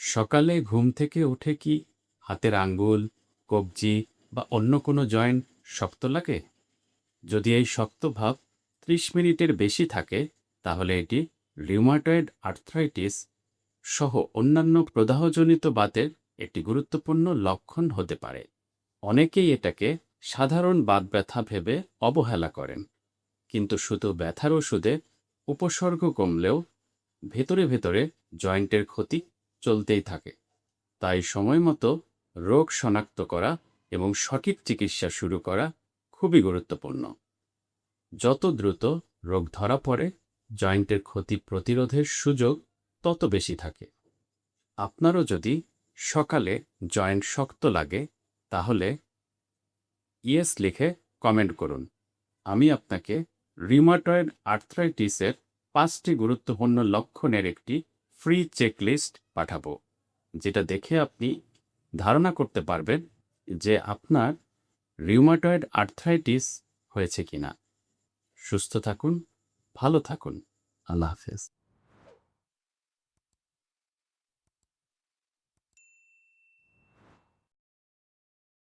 সকালে ঘুম থেকে উঠে কি হাতের আঙ্গুল, কবজি বা অন্য কোনো জয়েন্ট শক্ত লাগে? যদি এই শক্ত ভাব ৩০ মিনিটের বেশি থাকে, তাহলে এটি রিউমাটয়েড আর্থ্রাইটিস সহ অন্যান্য প্রদাহজনিত বাতের একটি গুরুত্বপূর্ণ লক্ষণ হতে পারে। অনেকেই এটাকে সাধারণ বাত ব্যথা ভেবে অবহেলা করেন, কিন্তু শুধু ব্যথার ওষুধে উপসর্গ কমলেও ভেতরে ভেতরে জয়েন্টের ক্ষতি চলতেই থাকে। তাই সময়মতো রোগ শনাক্ত করা এবং সঠিক চিকিৎসা শুরু করা খুবই গুরুত্বপূর্ণ। যত দ্রুত রোগ ধরা পড়ে, জয়েন্টের ক্ষতি প্রতিরোধের সুযোগ তত বেশি থাকে। আপনারও যদি সকালে জয়েন্ট শক্ত লাগে, তাহলে ইয়েস লিখে কমেন্ট করুন। আমি আপনাকে রিউমাটয়েড আর্থ্রাইটিসের ৫টি গুরুত্বপূর্ণ লক্ষণের একটি ফ্রি চেকলিস্ট পাঠাবো, যেটা দেখে আপনি ধারণা করতে পারবেন যে আপনার রিউমাটয়েড আর্থ্রাইটিস হয়েছে কিনা। সুস্থ থাকুন, ভালো থাকুন। আল্লাহ হাফেজ।